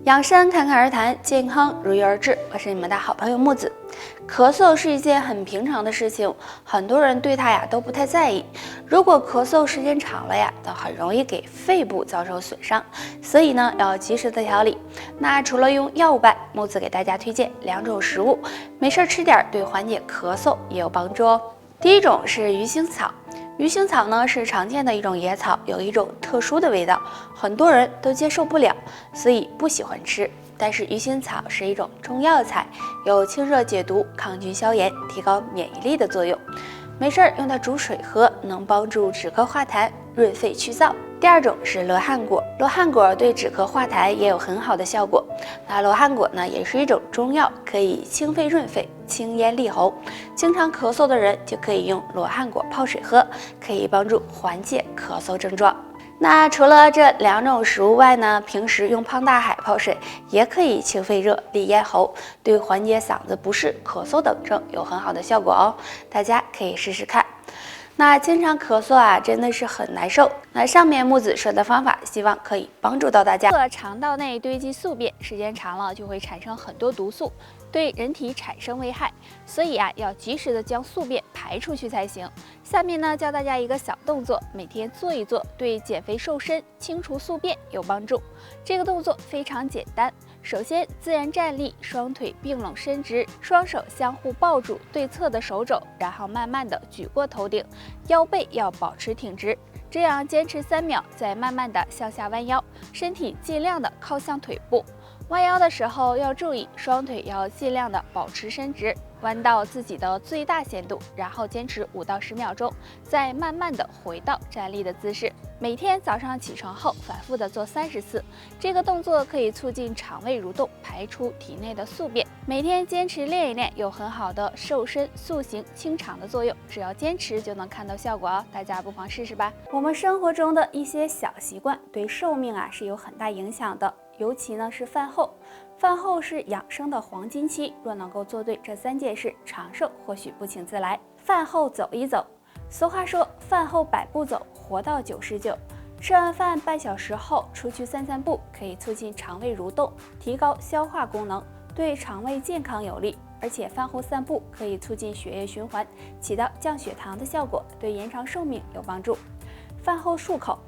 养生侃侃而谈，健康如约而至。我是你们的好朋友木子。咳嗽是一件很平常的事情，很多人对它都不太在意。如果咳嗽时间长了都很容易给肺部造成损伤，所以要及时的调理。那除了用药物外，木子给大家推荐2种食物，没事吃点，对缓解咳嗽也有帮助哦。第一种是鱼腥草。鱼腥草是常见的一种野草，有一种特殊的味道，很多人都接受不了，所以不喜欢吃。但是鱼腥草是一种中药材，有清热解毒、抗菌消炎、提高免疫力的作用。没事用它煮水喝，能帮助止咳化痰、润肺去燥。第二种是罗汉果，罗汉果对止咳化痰也有很好的效果。那罗汉果也是一种中药，可以清肺润肺、清咽利喉。经常咳嗽的人就可以用罗汉果泡水喝，可以帮助缓解咳嗽症状。那除了这2种食物外平时用胖大海泡水也可以清肺热、利咽喉，对缓解嗓子不适、咳嗽等症有很好的效果哦。大家可以试试看。那经常咳嗽真的是很难受。那上面木子说的方法，希望可以帮助到大家。肠道内堆积宿便，时间长了就会产生很多毒素，对人体产生危害，所以要及时的将宿便排出去才行。下面教大家一个小动作，每天做一做，对减肥瘦身、清除宿便有帮助。这个动作非常简单。首先，自然站立，双腿并拢伸直，双手相互抱住对侧的手肘，然后慢慢的举过头顶，腰背要保持挺直。这样坚持3秒，再慢慢的向下弯腰，身体尽量的靠向腿部。弯腰的时候要注意，双腿要尽量的保持伸直，弯到自己的最大限度，然后坚持5到10秒钟，再慢慢的回到站立的姿势。每天早上起床后反复的做30次，这个动作可以促进肠胃蠕动，排出体内的宿便。每天坚持练一练，有很好的瘦身、塑形、清肠的作用。只要坚持就能看到效果哦，大家不妨试试吧。我们生活中的一些小习惯对寿命是有很大影响的。尤其是饭后，饭后是养生的黄金期，若能够做对这3件事，长寿或许不请自来。饭后走一走，俗话说饭后100步走，活到99。吃完饭半小时后出去散散步，可以促进肠胃蠕动，提高消化功能，对肠胃健康有利。而且饭后散步可以促进血液循环，起到降血糖的效果，对延长寿命有帮助。饭后漱口。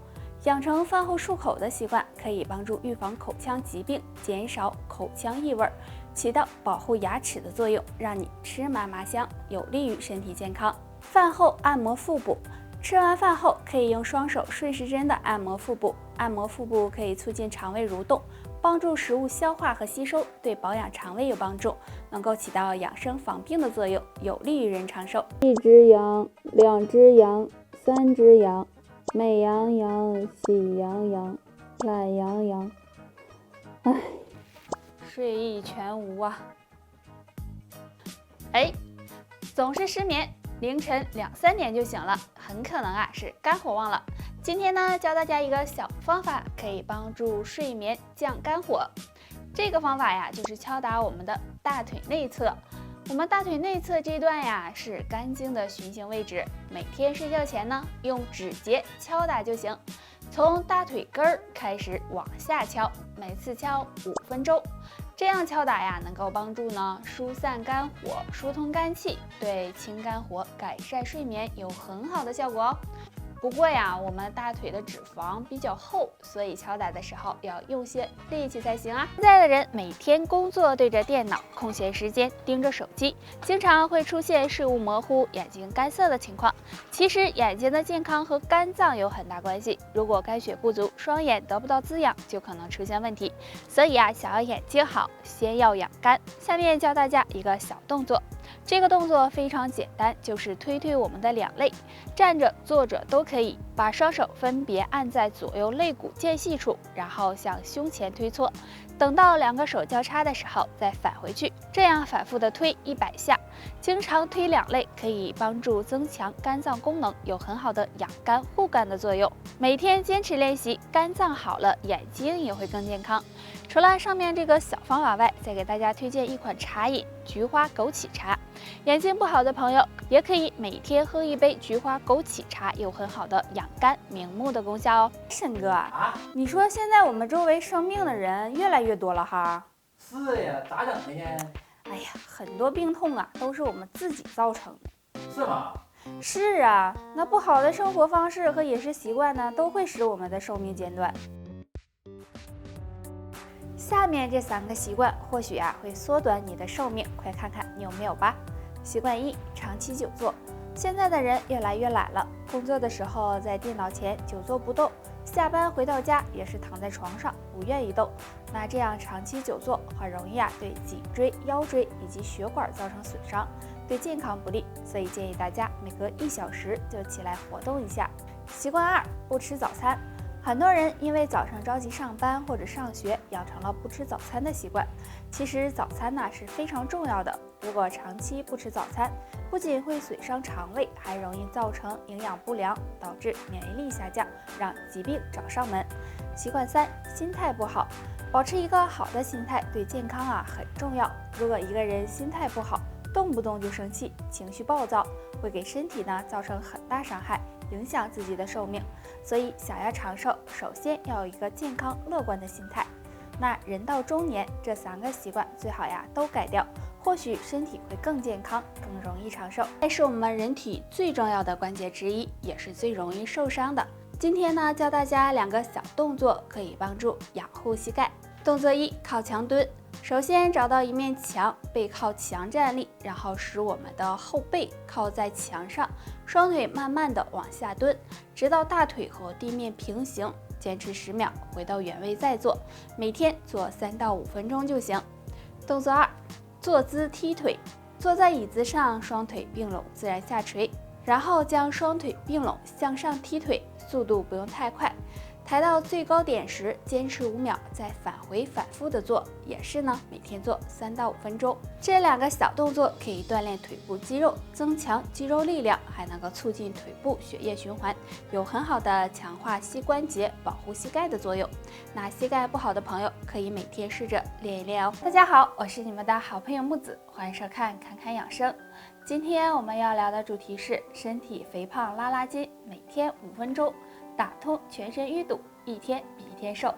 养成饭后漱口的习惯，可以帮助预防口腔疾病，减少口腔异味，起到保护牙齿的作用，让你吃嘛嘛香，有利于身体健康。饭后按摩腹部，吃完饭后可以用双手顺时针的按摩腹部，按摩腹部可以促进肠胃蠕动，帮助食物消化和吸收，对保养肠胃有帮助，能够起到养生防病的作用，有利于人长寿。1只羊，2只羊，3只羊，美羊羊，喜羊羊，懒羊羊，睡意全无啊！总是失眠，凌晨2、3点就醒了，很可能是肝火旺了。今天教大家一个小方法，可以帮助睡眠降肝火。这个方法就是敲打我们的大腿内侧。我们大腿内侧这段是肝经的循行位置，每天睡觉前用指节敲打就行，从大腿根儿开始往下敲，每次敲5分钟。这样敲打能够帮助疏散肝火、疏通肝气，对清肝火、改善睡眠有很好的效果哦。不过我们大腿的脂肪比较厚，所以敲打的时候要用些力气才行啊。现在的人每天工作对着电脑，空闲时间盯着手机，经常会出现视物模糊、眼睛干涩的情况。其实眼睛的健康和肝脏有很大关系，如果肝血不足，双眼得不到滋养，就可能出现问题。所以想要眼睛好，先要养肝。下面教大家一个小动作。这个动作非常简单，就是推我们的两肋，站着坐着都可以，把双手分别按在左右肋骨间隙处，然后向胸前推搓，等到2个手交叉的时候再返回去，这样反复的推100下。经常推两肋可以帮助增强肝脏功能，有很好的养肝护肝的作用。每天坚持练习，肝脏好了，眼睛也会更健康。除了上面这个小方法外，再给大家推荐一款茶饮——菊花枸杞茶。眼睛不好的朋友也可以每天喝一杯菊花枸杞茶，有很好的养肝明目的功效哦。沈哥啊，你说现在我们周围生病的人越来越多了哈？是呀，咋整的呢？哎呀，很多病痛啊都是我们自己造成的。是吗？是啊，那不好的生活方式和饮食习惯呢，都会使我们的寿命减短。下面这3个习惯或许会缩短你的寿命，快看看你有没有吧。习惯1：长期久坐。现在的人越来越懒了，工作的时候在电脑前久坐不动，下班回到家也是躺在床上不愿意动。那这样长期久坐很容易对颈椎、腰椎以及血管造成损伤，对健康不利，所以建议大家每隔1小时就起来活动一下。习惯2：不吃早餐。很多人因为早上着急上班或者上学，养成了不吃早餐的习惯。其实早餐呢是非常重要的，如果长期不吃早餐，不仅会损伤肠胃，还容易造成营养不良，导致免疫力下降，让疾病找上门。习惯3：心态不好。保持一个好的心态对健康很重要。如果一个人心态不好，动不动就生气，情绪暴躁，会给身体呢造成很大伤害，影响自己的寿命。所以想要长寿，首先要有一个健康乐观的心态。那人到中年，这3个习惯最好都改掉，或许身体会更健康，更容易长寿。这是我们人体最重要的关节之一，也是最容易受伤的。今天呢，教大家2个小动作，可以帮助养护膝盖。动作1：靠墙蹲。首先找到一面墙，背靠墙站立，然后使我们的后背靠在墙上，双腿慢慢的往下蹲，直到大腿和地面平行，坚持10秒，回到原位再做。每天做3到5分钟就行。动作2：坐姿踢腿。坐在椅子上，双腿并拢，自然下垂，然后将双腿并拢向上踢腿，速度不用太快。抬到最高点时，坚持5秒，再返回反复的做，也是呢，每天做3到5分钟。这2个小动作可以锻炼腿部肌肉，增强肌肉力量，还能够促进腿部血液循环，有很好的强化膝关节、保护膝盖的作用。那膝盖不好的朋友，可以每天试着练一练哦。大家好，我是你们的好朋友木子，欢迎收看侃侃养生。今天我们要聊的主题是身体肥胖拉筋，每天5分钟。打通全身淤堵，1天比1天瘦。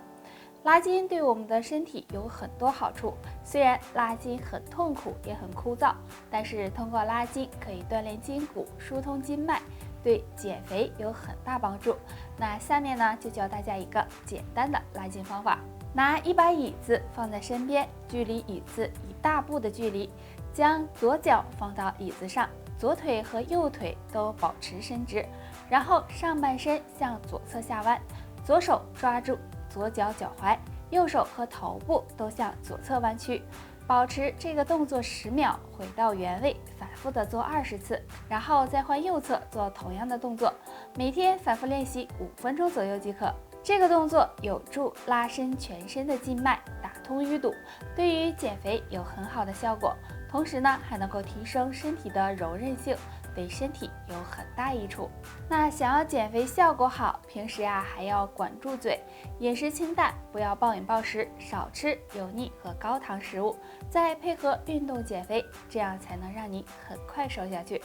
拉筋对我们的身体有很多好处，虽然拉筋很痛苦也很枯燥，但是通过拉筋可以锻炼筋骨，疏通筋脉，对减肥有很大帮助。那下面呢，就教大家一个简单的拉筋方法。拿一把椅子放在身边，距离椅子1大步的距离，将左脚放到椅子上，左腿和右腿都保持伸直，然后上半身向左侧下弯，左手抓住左脚脚踝，右手和头部都向左侧弯曲，保持这个动作10秒，回到原位，反复的做20次，然后再换右侧做同样的动作，每天反复练习5分钟左右即可。这个动作有助拉伸全身的筋脉，打通淤堵，对于减肥有很好的效果，同时呢还能够提升身体的柔韧性，对身体有很大益处。那想要减肥效果好，平时还要管住嘴，饮食清淡，不要暴饮暴食，少吃油腻和高糖食物，再配合运动减肥，这样才能让你很快瘦下去。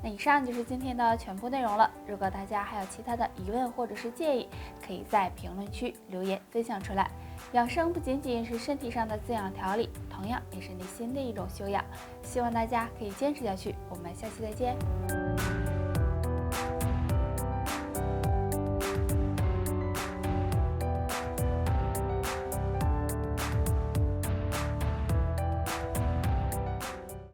那以上就是今天的全部内容了。如果大家还有其他的疑问或者是建议，可以在评论区留言分享出来。养生不仅仅是身体上的滋养调理，同样也是内心的一种修养。希望大家可以坚持下去。我们下期再见。